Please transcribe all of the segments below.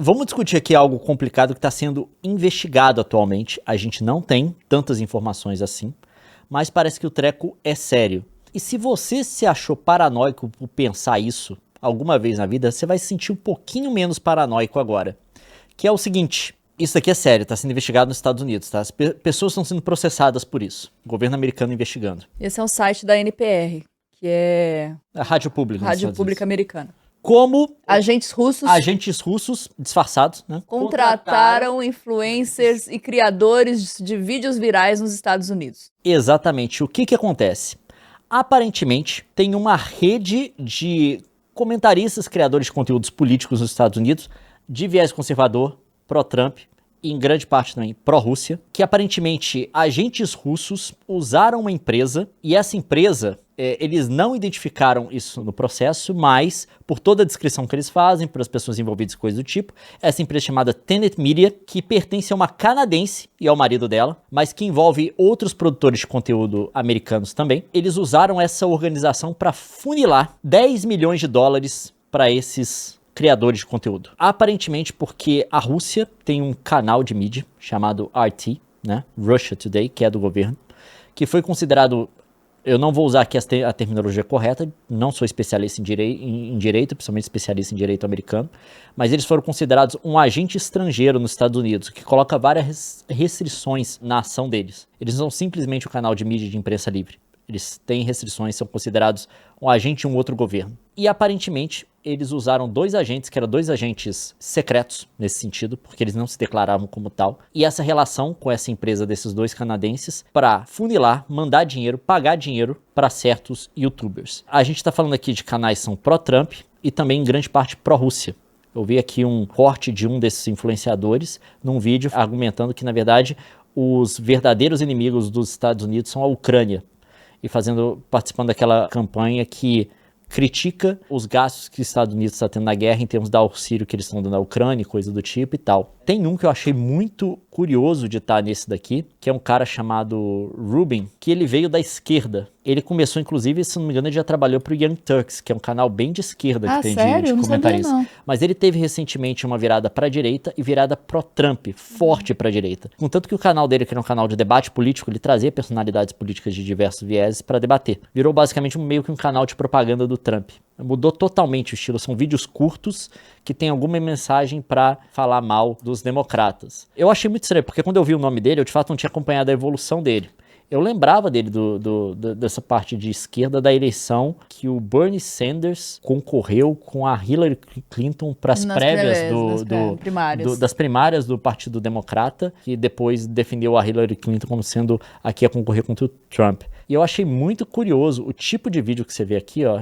Vamos discutir aqui algo complicado que está sendo investigado atualmente. A gente não tem tantas informações assim, mas parece que o treco é sério. E se você se achou paranoico por pensar isso alguma vez na vida, você vai se sentir um pouquinho menos paranoico agora. Que é o seguinte, isso daqui é sério, está sendo investigado nos Estados Unidos, tá? As pessoas estão sendo processadas por isso. O governo americano investigando. Esse é o site da NPR, que é A rádio pública. Rádio Pública Americana. Como agentes russos disfarçados, né? Contrataram influencers e criadores de vídeos virais nos Estados Unidos. Exatamente. O que acontece? Aparentemente, tem uma rede de comentaristas, criadores de conteúdos políticos nos Estados Unidos, de viés conservador, pró-Trump, e em grande parte também pró-Rússia, que aparentemente agentes russos usaram uma empresa, e essa empresa, eles não identificaram isso no processo, mas por toda a descrição que eles fazem, para as pessoas envolvidas em coisas do tipo, essa empresa chamada Tenet Media, que pertence a uma canadense e ao marido dela, mas que envolve outros produtores de conteúdo americanos também, eles usaram essa organização para funilar 10 milhões de dólares para esses criadores de conteúdo. Aparentemente porque a Rússia tem um canal de mídia chamado RT, né? Russia Today, que é do governo, que foi considerado, eu não vou usar aqui a terminologia correta, não sou especialista em direito, principalmente especialista em direito americano, mas eles foram considerados um agente estrangeiro nos Estados Unidos, o que coloca várias restrições na ação deles. Eles não são simplesmente um canal de mídia de imprensa livre. Eles têm restrições, são considerados um agente de um outro governo. E aparentemente eles usaram dois agentes, que eram dois agentes secretos nesse sentido, porque eles não se declaravam como tal. E essa relação com essa empresa desses dois canadenses para funilar, mandar dinheiro, pagar dinheiro para certos youtubers. A gente está falando aqui de canais que são pró-Trump e também em grande parte pró-Rússia. Eu vi aqui um corte de um desses influenciadores num vídeo argumentando que, na verdade, os verdadeiros inimigos dos Estados Unidos são a Ucrânia. E participando daquela campanha que critica os gastos que os Estados Unidos estão tendo na guerra em termos da auxílio que eles estão dando à Ucrânia, coisa do tipo e tal. Tem um que eu achei muito curioso de estar nesse daqui, que é um cara chamado Rubin, que ele veio da esquerda. Ele começou, inclusive, se não me engano, ele já trabalhou para o Young Turks, que é um canal bem de esquerda que tem de comentarista. Mas ele teve recentemente uma virada para a direita e virada pró-Trump, forte para a direita. Contanto que o canal dele, que era um canal de debate político, ele trazia personalidades políticas de diversos vieses para debater. Virou basicamente meio que um canal de propaganda do Trump. Mudou totalmente o estilo, são vídeos curtos que tem alguma mensagem para falar mal dos democratas. Eu achei muito estranho, porque quando eu vi o nome dele, eu de fato não tinha acompanhado a evolução dele. Eu lembrava dele dessa parte de esquerda da eleição que o Bernie Sanders concorreu com a Hillary Clinton para as das primárias do Partido Democrata, que depois defendeu a Hillary Clinton como sendo a que ia concorrer contra o Trump. E eu achei muito curioso o tipo de vídeo que você vê aqui, ó,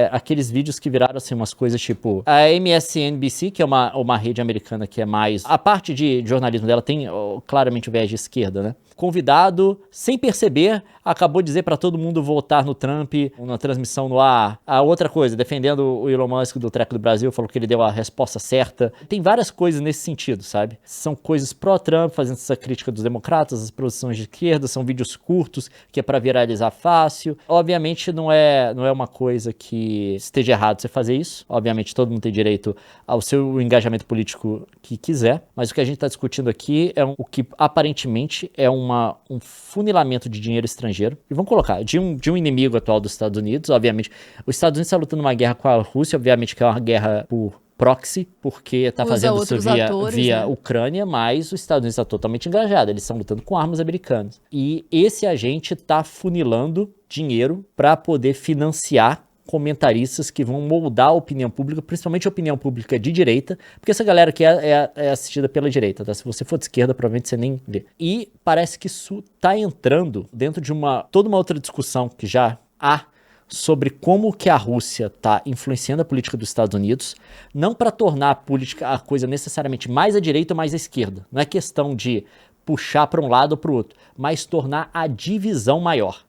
aqueles vídeos que viraram assim umas coisas tipo a MSNBC, que é uma rede americana que é mais... A parte de jornalismo dela tem claramente o viés de esquerda, né? Convidado, sem perceber, acabou de dizer para todo mundo votar no Trump na transmissão no ar. A outra coisa, defendendo o Elon Musk do Treco do Brasil, falou que ele deu a resposta certa. Tem várias coisas nesse sentido, sabe? São coisas pró-Trump, fazendo essa crítica dos democratas, as posições de esquerda, são vídeos curtos, que é para viralizar fácil. Obviamente não é uma coisa que esteja errado você fazer isso. Obviamente todo mundo tem direito ao seu engajamento político que quiser, mas o que a gente está discutindo aqui é o que aparentemente é um funilamento de dinheiro estrangeiro, e vamos colocar, de um inimigo atual dos Estados Unidos. Obviamente, os Estados Unidos está lutando uma guerra com a Rússia, obviamente que é uma guerra por proxy, porque está fazendo isso via Ucrânia, mas os Estados Unidos está totalmente engajado, eles estão lutando com armas americanas. E esse agente está funilando dinheiro para poder financiar comentaristas que vão moldar a opinião pública, principalmente a opinião pública de direita, porque essa galera aqui é assistida pela direita, tá? Se você for de esquerda, provavelmente você nem vê. E parece que isso tá entrando dentro de toda uma outra discussão que já há sobre como que a Rússia está influenciando a política dos Estados Unidos, não para tornar a coisa necessariamente mais à direita ou mais à esquerda. Não é questão de puxar para um lado ou para o outro, mas tornar a divisão maior.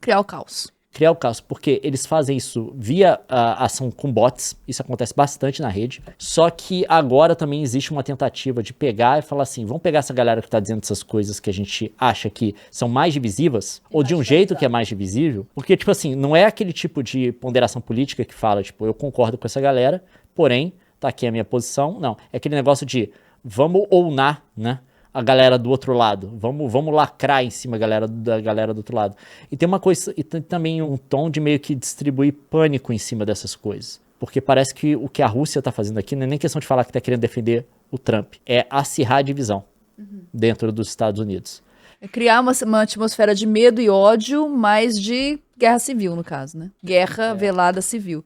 Criar o caos. Criar o caos, porque eles fazem isso via ação com bots, isso acontece bastante na rede, só que agora também existe uma tentativa de pegar e falar assim, vamos pegar essa galera que tá dizendo essas coisas que a gente acha que são mais divisivas, ou de um jeito que é mais divisível, porque, tipo assim, não é aquele tipo de ponderação política que fala, tipo, eu concordo com essa galera, porém, tá aqui a minha posição. Não, é aquele negócio de vamos ounar, né? A galera do outro lado. Vamos lacrar em cima da galera do outro lado. E tem uma coisa, e tem também um tom de meio que distribuir pânico em cima dessas coisas. Porque parece que o que a Rússia tá fazendo aqui não é nem questão de falar que tá querendo defender o Trump. É acirrar a divisão dentro dos Estados Unidos. É criar uma atmosfera de medo e ódio, mas de guerra civil, no caso, né? Guerra velada civil.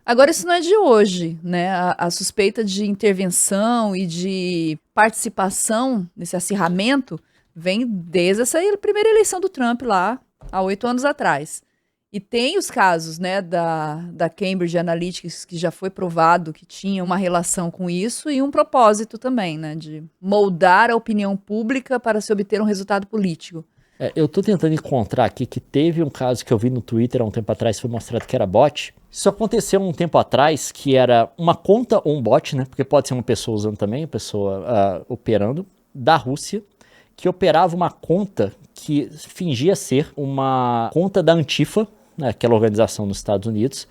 Agora, isso não é de hoje, né? A suspeita de intervenção e de participação nesse acirramento vem desde essa primeira eleição do Trump lá, há 8 anos atrás. E tem os casos, né, da Cambridge Analytica, que já foi provado que tinha uma relação com isso e um propósito também, né, de moldar a opinião pública para se obter um resultado político. Eu tô tentando encontrar aqui que teve um caso que eu vi no Twitter há um tempo atrás, foi mostrado que era bot. Isso aconteceu um tempo atrás, que era uma conta ou um bot, né, porque pode ser uma pessoa usando também, uma pessoa operando, da Rússia, que operava uma conta que fingia ser uma conta da Antifa, né, aquela organização nos Estados Unidos,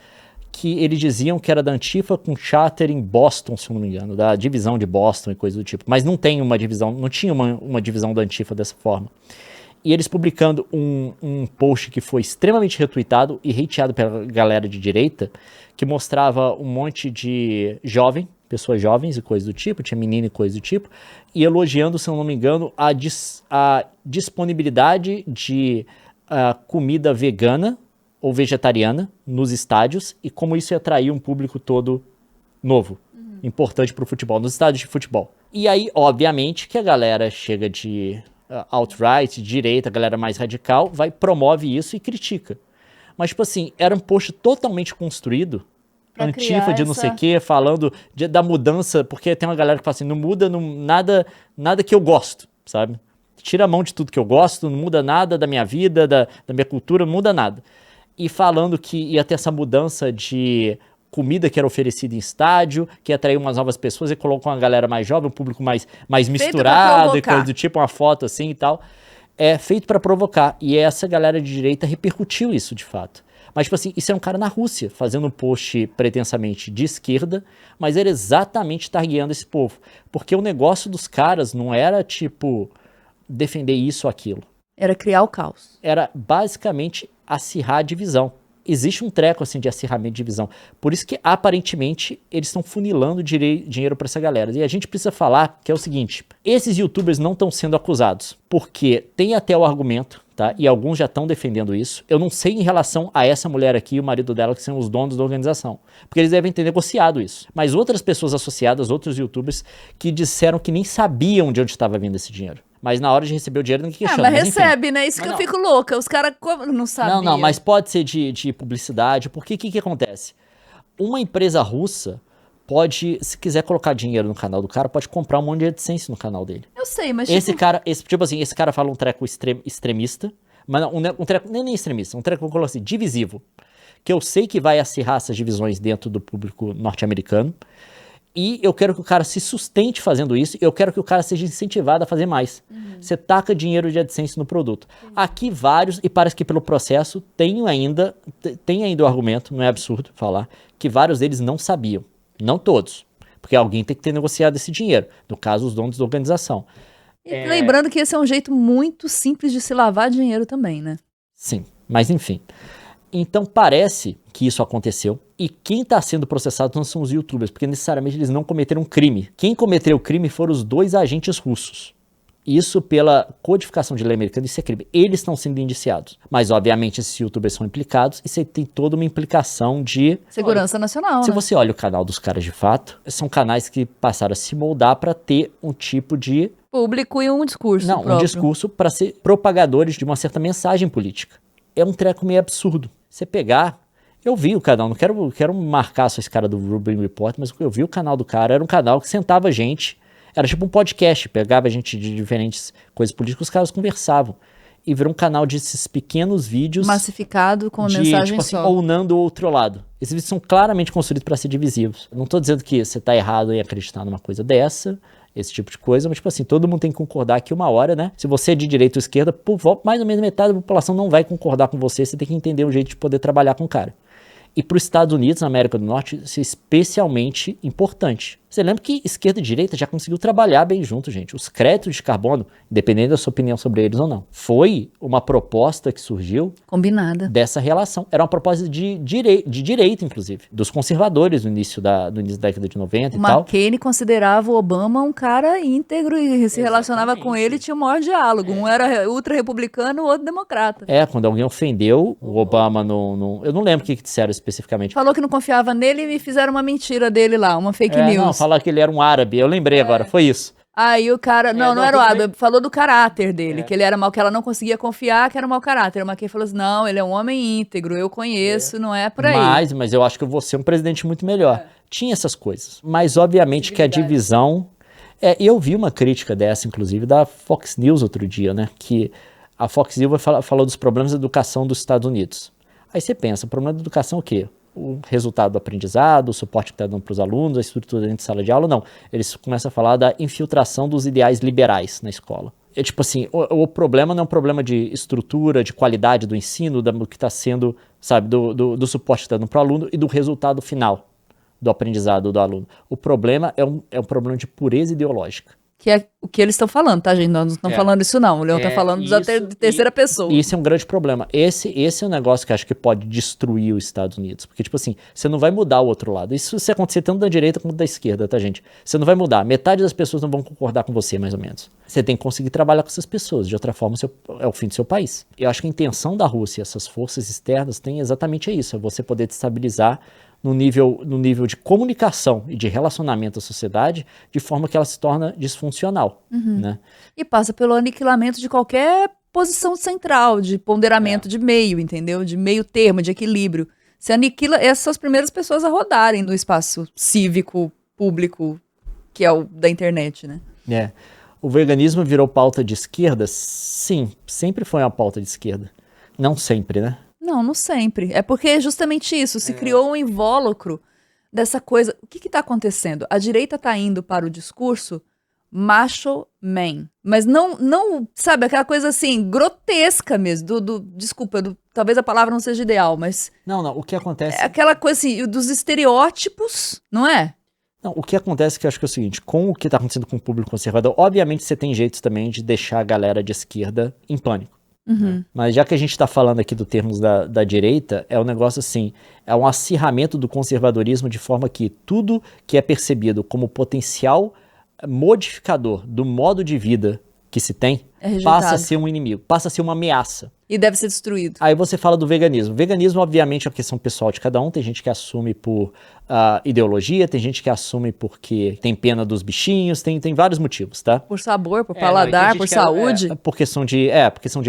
que eles diziam que era da Antifa com charter em Boston, se eu não me engano, da divisão de Boston e coisa do tipo. Mas não tem uma divisão, não tinha uma divisão da Antifa dessa forma. E eles publicando um post que foi extremamente retweetado e hateado pela galera de direita, que mostrava um monte de pessoas jovens e coisa do tipo, tinha menino e coisa do tipo, e elogiando, se eu não me engano, a disponibilidade de comida vegana ou vegetariana nos estádios e como isso ia atrair um público todo novo, importante para o futebol, nos estádios de futebol. E aí, obviamente, que a galera chega de alt-right, direita, a galera mais radical, promove isso e critica. Mas, tipo assim, era um post totalmente construído, Pra Antifa de não essa... sei o quê, falando da mudança, porque tem uma galera que fala assim, não muda nada que eu gosto, sabe? Tira a mão de tudo que eu gosto, não muda nada da minha vida, da minha cultura, não muda nada. E falando que ia ter essa mudança de comida que era oferecida em estádio, que ia atrair umas novas pessoas e colocou uma galera mais jovem, um público mais misturado e coisa do tipo, uma foto assim e tal. É feito pra provocar. E essa galera de direita repercutiu isso de fato. Mas, tipo assim, isso é um cara na Rússia, fazendo um post pretensamente de esquerda, mas era exatamente targueando esse povo. Porque o negócio dos caras não era, tipo, defender isso ou aquilo. Era criar o caos. Era basicamente acirrar a divisão. Existe um treco assim de acirramento de divisão. Por isso que, aparentemente, eles estão funilando dinheiro para essa galera. E a gente precisa falar que é o seguinte, esses youtubers não estão sendo acusados, porque tem até o argumento, tá? E alguns já estão defendendo isso. Eu não sei em relação a essa mulher aqui e o marido dela, que são os donos da organização, porque eles devem ter negociado isso. Mas outras pessoas associadas, outros youtubers, que disseram que nem sabiam de onde estava vindo esse dinheiro. Mas na hora de receber o dinheiro, ninguém questiona. Mas recebe, né? Isso que eu fico louca. Os caras não sabiam. Não, mas pode ser de publicidade, porque o que acontece? Uma empresa russa pode, se quiser colocar dinheiro no canal do cara, pode comprar um monte de AdSense no canal dele. Eu sei, mas esse cara fala um treco extremista, mas um treco nem extremista, um treco, vou colocar assim, divisivo, que eu sei que vai acirrar essas divisões dentro do público norte-americano, e eu quero que o cara se sustente fazendo isso, eu quero que o cara seja incentivado a fazer mais. Você taca dinheiro de AdSense no produto. Aqui vários, e parece que pelo processo, tem ainda o argumento, não é absurdo falar, que vários deles não sabiam. Não todos, porque alguém tem que ter negociado esse dinheiro, no caso os donos da organização. E lembrando que esse é um jeito muito simples de se lavar dinheiro também, né? Sim, mas enfim. Então parece que isso aconteceu e quem está sendo processado não são os youtubers, porque necessariamente eles não cometeram crime. Quem cometeu o crime foram os 2 agentes russos. Isso pela codificação de lei americana, isso é crime. Eles estão sendo indiciados. Mas obviamente esses youtubers são implicados e você tem toda uma implicação de... Segurança nacional, Se né? você olha o canal dos caras de fato, são canais que passaram a se moldar para ter um tipo de... Público e um discurso próprio. Um discurso para ser propagadores de uma certa mensagem política. É um treco meio absurdo. Você pegar... Eu vi o canal, não quero marcar só esse cara do Rubin Report, mas eu vi o canal do cara, era um canal que sentava gente, era tipo um podcast, pegava gente de diferentes coisas políticas, os caras conversavam. E virou um canal desses pequenos vídeos... Massificado com mensagem tipo assim, só. ounando o outro lado. Esses vídeos são claramente construídos para ser divisivos. Eu não tô dizendo que você tá errado em acreditar numa coisa dessa, esse tipo de coisa, mas tipo assim, todo mundo tem que concordar que uma hora, né? Se você é de direita ou esquerda, mais ou menos metade da população não vai concordar com você, você tem que entender um jeito de poder trabalhar com o cara. E para os Estados Unidos, na América do Norte, isso é especialmente importante. Você lembra que esquerda e direita já conseguiu trabalhar bem junto, gente. Os créditos de carbono, independente da sua opinião sobre eles ou não, foi uma proposta que surgiu Combinada. dessa relação. Era uma proposta de direita, inclusive, dos conservadores no início da década de 90 O e tal. McCain considerava o Obama um cara íntegro e se relacionava com ele e tinha o maior diálogo. Um era ultra-republicano, o outro democrata. Quando alguém ofendeu o Obama eu não lembro o que disseram especificamente. Falou que não confiava nele e me fizeram uma mentira dele lá, uma fake news. Não, falar que ele era um árabe. Eu lembrei agora, foi isso. Aí o cara, não era o tudo árabe, falou do caráter dele, que ele era mau, que ela não conseguia confiar, que era um mau caráter. O McCain falou assim, não, ele é um homem íntegro, eu conheço, não é por aí. Mas eu acho que eu vou ser um presidente muito melhor. Tinha essas coisas. Mas, obviamente, que a divisão... eu vi uma crítica dessa, inclusive, da Fox News outro dia, né? Que a Fox News falou dos problemas da educação dos Estados Unidos. Aí você pensa, o problema da educação é o quê? O resultado do aprendizado, o suporte que está dando para os alunos, a estrutura dentro de sala de aula, não. Eles começam a falar da infiltração dos ideais liberais na escola. Tipo assim, o problema não é um problema de estrutura, de qualidade do ensino, do que está sendo, sabe, do suporte que está dando para o aluno e do resultado final do aprendizado do aluno. O problema é um problema de pureza ideológica. Que é o que eles estão falando, tá, gente? Nós não estamos falando isso, não. O Leão está falando de terceira pessoa. E isso é um grande problema. Esse é um negócio que eu acho que pode destruir os Estados Unidos. Porque, tipo assim, você não vai mudar o outro lado. Isso se acontecer tanto da direita quanto da esquerda, tá, gente? Você não vai mudar. Metade das pessoas não vão concordar com você, mais ou menos. Você tem que conseguir trabalhar com essas pessoas. De outra forma, é o fim do seu país. Eu acho que a intenção da Rússia e essas forças externas tem exatamente isso. É você poder destabilizar no nível de comunicação e de relacionamento à sociedade, de forma que ela se torna disfuncional. Né? E passa pelo aniquilamento de qualquer posição central, de ponderamento de meio, entendeu? De meio termo, de equilíbrio. Se aniquila, essas são as primeiras pessoas a rodarem do espaço cívico, público, que é o da internet, né? O veganismo virou pauta de esquerda? Sim, sempre foi uma pauta de esquerda. Não sempre, né? Não sempre. É porque é justamente isso. Se criou um invólucro dessa coisa. O que está acontecendo? A direita está indo para o discurso macho man. Mas não, sabe, aquela coisa assim, grotesca mesmo. Desculpa, talvez a palavra não seja ideal, mas... Não, o que acontece... É aquela coisa assim, dos estereótipos, não é? Não, o que acontece que eu acho que é o seguinte, com o que está acontecendo com o público conservador, obviamente você tem jeitos também de deixar a galera de esquerda em pânico. Mas já que a gente está falando aqui do termos da direita, é um negócio assim, é um acirramento do conservadorismo de forma que tudo que é percebido como potencial modificador do modo de vida que se tem, passa a ser um inimigo, passa a ser uma ameaça. E deve ser destruído. Aí você fala do veganismo. Veganismo, obviamente, é uma questão pessoal de cada um. Tem gente que assume por ideologia, tem gente que assume porque tem pena dos bichinhos, tem vários motivos, tá? Por sabor, por paladar, por saúde. Por questão de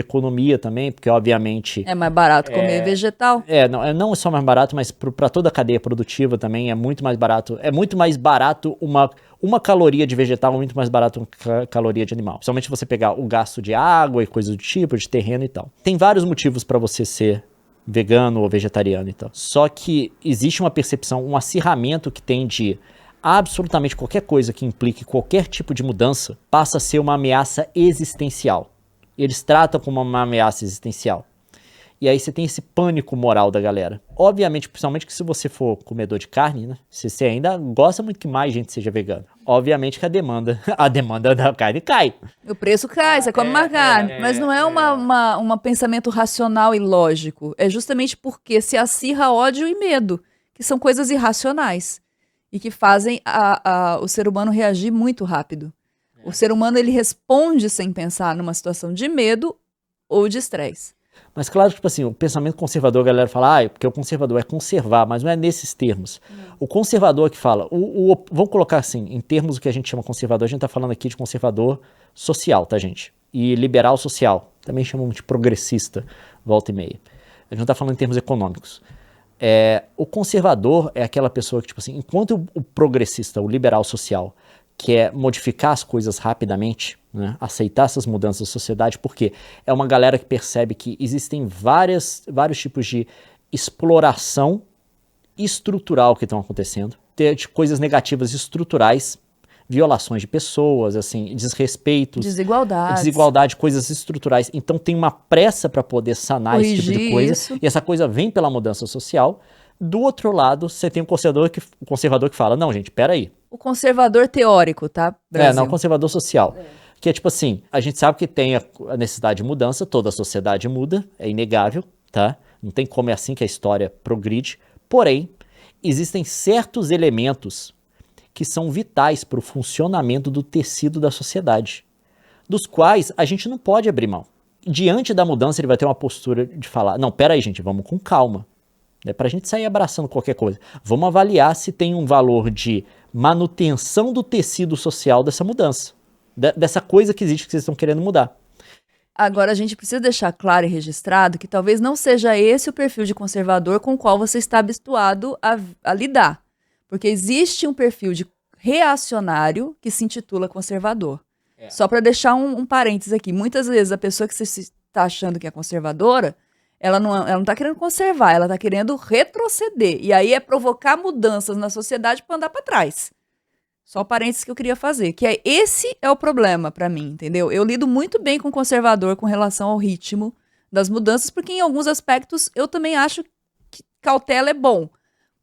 economia também, porque obviamente... É mais barato comer vegetal. Não é só mais barato, mas para toda a cadeia produtiva também é muito mais barato. É muito mais barato uma caloria de vegetal, muito mais barato uma caloria de animal. Principalmente se você pegar o gasto de água e coisas do tipo, de terreno e tal. Tem vários motivos para você ser vegano ou vegetariano e tal. Só que existe uma percepção, um acirramento que tem de absolutamente qualquer coisa que implique qualquer tipo de mudança passa a ser uma ameaça existencial. Eles tratam como uma ameaça existencial. E aí você tem esse pânico moral da galera. Obviamente, principalmente que se você for comedor de carne, né? Se você ainda gosta muito que mais gente seja vegana. Obviamente que a demanda da carne cai. O preço cai, você come mais carne. Mas não é um pensamento racional e lógico. É justamente porque se acirra ódio e medo, que são coisas irracionais. E que fazem o ser humano reagir muito rápido. O ser humano, ele responde sem pensar numa situação de medo ou de estresse. Mas claro que, tipo assim, o pensamento conservador, a galera fala, porque o conservador é conservar, mas não é nesses termos. O conservador que fala, vamos colocar assim, em termos do que a gente chama conservador, a gente tá falando aqui de conservador social, tá, gente? E liberal social, também chamamos de progressista, volta e meia. A gente não tá falando em termos econômicos. O conservador é aquela pessoa que, tipo assim, enquanto o progressista, o liberal social, quer modificar as coisas rapidamente, né? Aceitar essas mudanças da sociedade, porque é uma galera que percebe que existem vários tipos de exploração estrutural que estão acontecendo, de coisas negativas estruturais, violações de pessoas, assim, desrespeitos, desigualdade, coisas estruturais. Então tem uma pressa para poder sanar esse tipo de coisa, e essa coisa vem pela mudança social, Do outro lado, você tem um conservador que fala, não, gente, peraí. O conservador teórico, tá, Brasil? Não, conservador social. Que é tipo assim, a gente sabe que tem a necessidade de mudança, toda a sociedade muda, é inegável, tá? Não tem como é assim que a história progride. Porém, existem certos elementos que são vitais para o funcionamento do tecido da sociedade, dos quais a gente não pode abrir mão. Diante da mudança, ele vai ter uma postura de falar, não, peraí, gente, vamos com calma. Não é pra gente sair abraçando qualquer coisa. Vamos avaliar se tem um valor de manutenção do tecido social dessa mudança. Dessa coisa que existe que vocês estão querendo mudar. Agora, a gente precisa deixar claro e registrado que talvez não seja esse o perfil de conservador com o qual você está habituado a lidar. Porque existe um perfil de reacionário que se intitula conservador. Só para deixar um parênteses aqui. Muitas vezes a pessoa que você está achando que é conservadora, ela não tá querendo conservar, ela tá querendo retroceder. E aí é provocar mudanças na sociedade para andar para trás. Só o parênteses que eu queria fazer, que esse é o problema para mim, entendeu? Eu lido muito bem com o conservador com relação ao ritmo das mudanças, porque em alguns aspectos eu também acho que cautela é bom.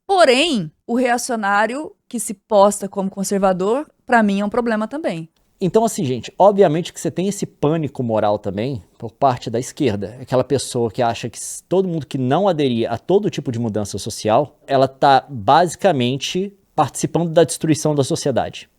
Porém, o reacionário que se posta como conservador, para mim é um problema também. Então, assim, gente, obviamente que você tem esse pânico moral também por parte da esquerda. Aquela pessoa que acha que todo mundo que não aderir a todo tipo de mudança social, ela tá basicamente participando da destruição da sociedade.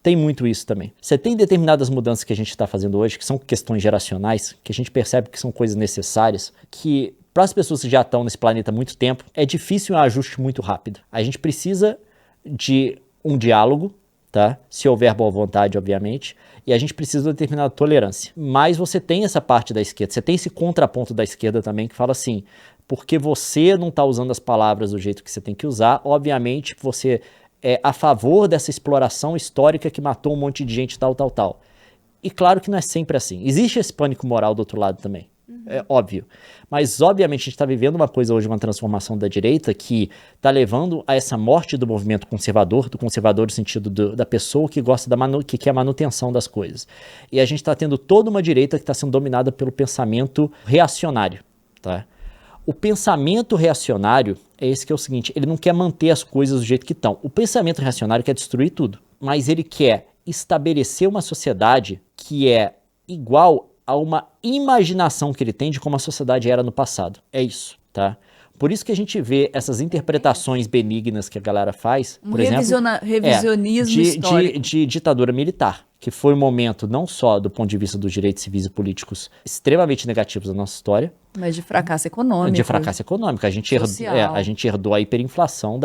Tem muito isso também. Você tem determinadas mudanças que a gente está fazendo hoje, que são questões geracionais, que a gente percebe que são coisas necessárias, que para as pessoas que já estão nesse planeta há muito tempo, é difícil um ajuste muito rápido. A gente precisa de um diálogo, tá? Se houver boa vontade, obviamente, e a gente precisa de determinada tolerância. Mas você tem essa parte da esquerda, você tem esse contraponto da esquerda também que fala assim, porque você não está usando as palavras do jeito que você tem que usar, obviamente você é a favor dessa exploração histórica que matou um monte de gente, tal. E claro que não é sempre assim. Existe esse pânico moral do outro lado também. É óbvio. Mas, obviamente, a gente está vivendo uma coisa hoje, uma transformação da direita que está levando a essa morte do movimento conservador, do conservador no sentido da pessoa que gosta que quer a manutenção das coisas. E a gente está tendo toda uma direita que está sendo dominada pelo pensamento reacionário, tá? O pensamento reacionário é esse que é o seguinte, ele não quer manter as coisas do jeito que estão. O pensamento reacionário quer destruir tudo, mas ele quer estabelecer uma sociedade que é igual a uma imaginação que ele tem de como a sociedade era no passado. É isso, tá? Por isso que a gente vê essas interpretações benignas que a galera faz, por exemplo, revisionismo histórico. de ditadura militar, que foi um momento não só do ponto de vista dos direitos civis e políticos extremamente negativos da nossa história, mas de fracasso econômico. De fracasso econômico. A gente herdou a hiperinflação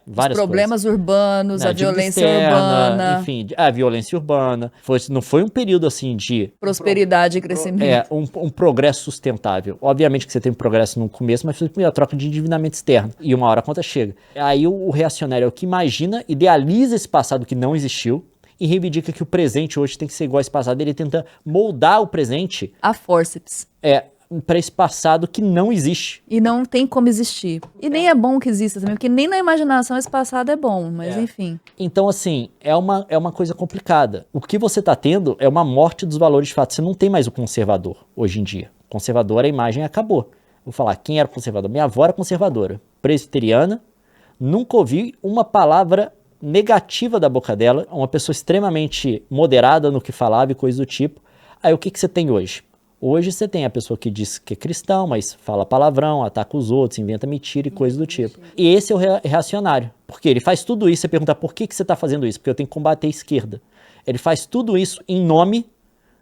várias Os problemas coisas. urbanos, a violência externa, urbana. Enfim, a violência urbana. Não foi um período assim de... prosperidade e crescimento. Um progresso sustentável. Obviamente que você tem um progresso no começo, mas foi a troca de endividamento externo. E uma hora a conta chega. Aí o reacionário é o que imagina, idealiza esse passado que não existiu, e reivindica que o presente hoje tem que ser igual a esse passado. Ele tenta moldar o presente a forceps. Para esse passado que não existe. E não tem como existir. E nem é bom que exista também, porque nem na imaginação esse passado é bom, mas enfim. Então, assim, é uma coisa complicada. O que você está tendo é uma morte dos valores de fato. Você não tem mais o conservador hoje em dia. O conservador, a imagem acabou. Vou falar, quem era conservador? Minha avó era conservadora, presbiteriana, nunca ouvi uma palavra negativa da boca dela, uma pessoa extremamente moderada no que falava e coisas do tipo. Aí o que você tem hoje? Hoje você tem a pessoa que diz que é cristão, mas fala palavrão, ataca os outros, inventa mentira e coisas do tipo. E esse é o reacionário. Porque ele faz tudo isso, você pergunta por que você está fazendo isso? Porque eu tenho que combater a esquerda. Ele faz tudo isso em nome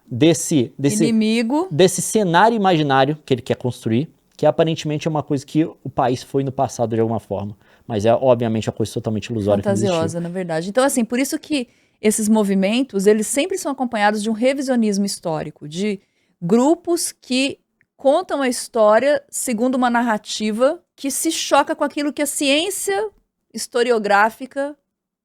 desse inimigo, desse cenário imaginário que ele quer construir, que aparentemente é uma coisa que o país foi no passado de alguma forma. Mas é, obviamente, uma coisa totalmente ilusória. Fantasiosa, na verdade. Então, assim, por isso que esses movimentos, eles sempre são acompanhados de um revisionismo histórico, de grupos que contam a história segundo uma narrativa que se choca com aquilo que a ciência historiográfica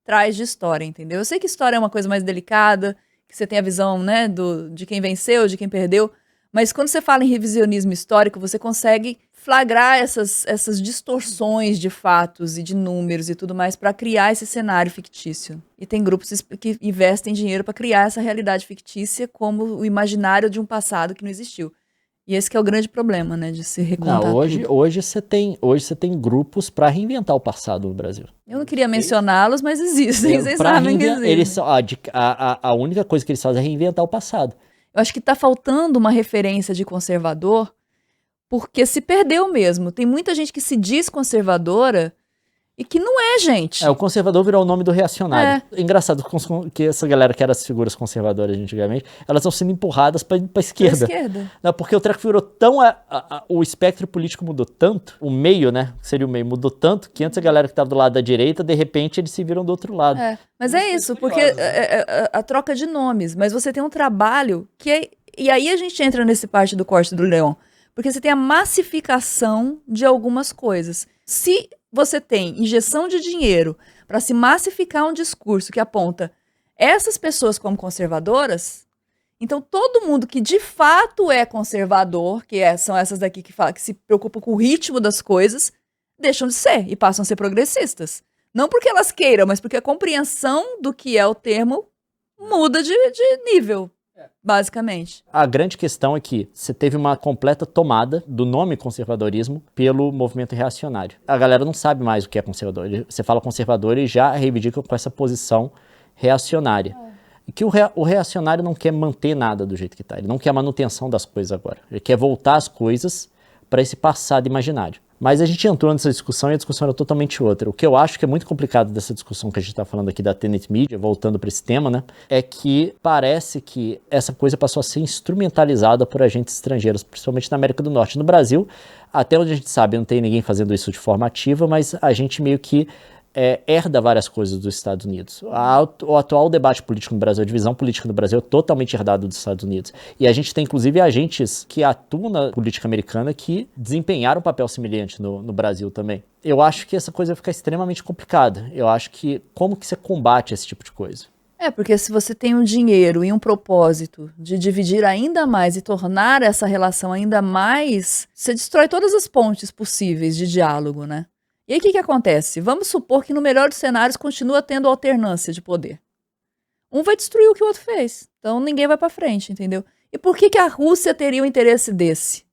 traz de história, entendeu? Eu sei que história é uma coisa mais delicada, que você tem a visão, né, de quem venceu, de quem perdeu, mas quando você fala em revisionismo histórico, você consegue flagrar essas distorções de fatos e de números e tudo mais para criar esse cenário fictício. E tem grupos que investem dinheiro para criar essa realidade fictícia como o imaginário de um passado que não existiu. E esse que é o grande problema, né, de se recontar Não, tudo. hoje você tem grupos para reinventar o passado no Brasil. Eu não queria mencioná-los, mas existem, vocês Pra sabem que eles existem. a única coisa que eles fazem é reinventar o passado. Eu acho que tá faltando uma referência de conservador, porque se perdeu mesmo. Tem muita gente que se diz conservadora e que não é, gente. O conservador virou o nome do reacionário. É engraçado que essa galera que era as figuras conservadoras antigamente, elas estão sendo empurradas pra esquerda. Pra esquerda. Não, porque o treco virou tão... o espectro político mudou tanto, o meio, né, que seria o meio, mudou tanto, que antes a galera que estava do lado da direita, de repente eles se viram do outro lado. Mas é isso, porque a troca de nomes, mas você tem um trabalho que é... E aí a gente entra nesse parte do corte do Leão, porque você tem a massificação de algumas coisas. Se você tem injeção de dinheiro para se massificar um discurso que aponta essas pessoas como conservadoras, então todo mundo que de fato é conservador, são essas daqui que se preocupam com o ritmo das coisas, deixam de ser e passam a ser progressistas. Não porque elas queiram, mas porque a compreensão do que é o termo muda de nível. Basicamente. A grande questão é que você teve uma completa tomada do nome conservadorismo pelo movimento reacionário. A galera não sabe mais o que é conservador. Você fala conservador e já reivindica com essa posição reacionária. E que o reacionário não quer manter nada do jeito que está. Ele não quer a manutenção das coisas agora. Ele quer voltar as coisas para esse passado imaginário. Mas a gente entrou nessa discussão e a discussão era totalmente outra. O que eu acho que é muito complicado dessa discussão que a gente está falando aqui da Tenet Media, voltando para esse tema, né, é que parece que essa coisa passou a ser instrumentalizada por agentes estrangeiros, principalmente na América do Norte. No Brasil, até onde a gente sabe, não tem ninguém fazendo isso de forma ativa, mas a gente meio que herda várias coisas dos Estados Unidos. O atual debate político no Brasil, a divisão política no Brasil é totalmente herdado dos Estados Unidos. E a gente tem, inclusive, agentes que atuam na política americana que desempenharam um papel semelhante no Brasil também. Eu acho que essa coisa vai ficar extremamente complicada. Eu acho que como que você combate esse tipo de coisa? Porque se você tem um dinheiro e um propósito de dividir ainda mais e tornar essa relação ainda mais, você destrói todas as pontes possíveis de diálogo, né? E aí o que acontece? Vamos supor que no melhor dos cenários continua tendo alternância de poder. Um vai destruir o que o outro fez. Então ninguém vai pra frente, entendeu? E por que a Rússia teria um interesse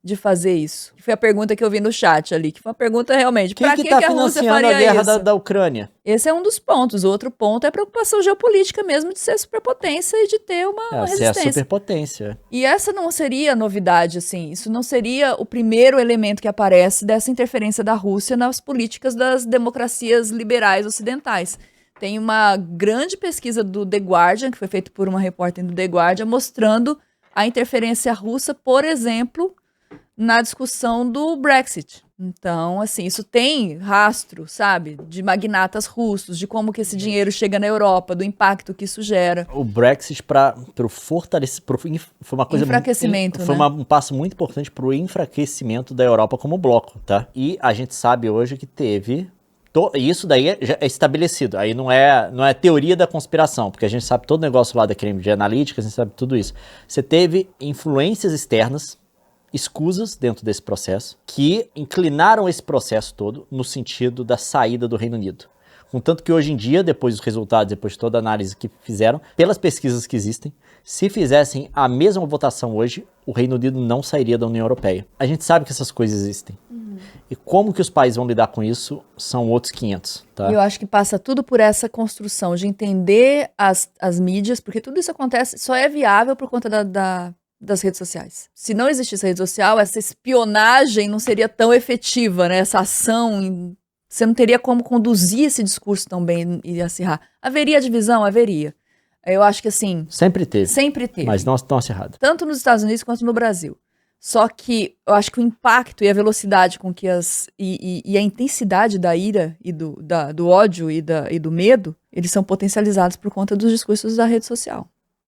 de fazer isso? Que foi a pergunta que eu vi no chat ali, que foi uma pergunta realmente. Quem que tá financiando a guerra da Ucrânia? Esse é um dos pontos. O outro ponto é a preocupação geopolítica mesmo de ser superpotência e de ter uma resistência. Ser a superpotência. E essa não seria novidade, assim. Isso não seria o primeiro elemento que aparece dessa interferência da Rússia nas políticas das democracias liberais ocidentais. Tem uma grande pesquisa do The Guardian, que foi feita por uma repórter do The Guardian, mostrando a interferência russa, por exemplo, na discussão do Brexit. Então, assim, isso tem rastro, sabe, de magnatas russos, de como que esse dinheiro chega na Europa, do impacto que isso gera. O Brexit para o fortalecimento, foi uma coisa enfraquecimento, foi um passo muito importante para o enfraquecimento da Europa como bloco, tá? E a gente sabe hoje que teve isso daí já é estabelecido, aí não é teoria da conspiração, porque a gente sabe todo o negócio lá da Cambridge Analytica, a gente sabe tudo isso. Você teve influências externas, escusas dentro desse processo, que inclinaram esse processo todo no sentido da saída do Reino Unido. Contanto que hoje em dia, depois dos resultados, depois de toda a análise que fizeram, pelas pesquisas que existem, se fizessem a mesma votação hoje, o Reino Unido não sairia da União Europeia. A gente sabe que essas coisas existem. E como que os países vão lidar com isso são outros 500, tá? Eu acho que passa tudo por essa construção de entender as mídias, porque tudo isso acontece, só é viável por conta das redes sociais. Se não existisse rede social, essa espionagem não seria tão efetiva, né? Essa ação, você não teria como conduzir esse discurso tão bem e acirrar. Haveria divisão? Haveria. Eu acho que assim... Sempre teve. Sempre teve. Mas não tão acirrada. Tanto nos Estados Unidos quanto no Brasil. Só que eu acho que o impacto e a velocidade com que e a intensidade da ira e do ódio e do medo, eles são potencializados por conta dos discursos da rede social.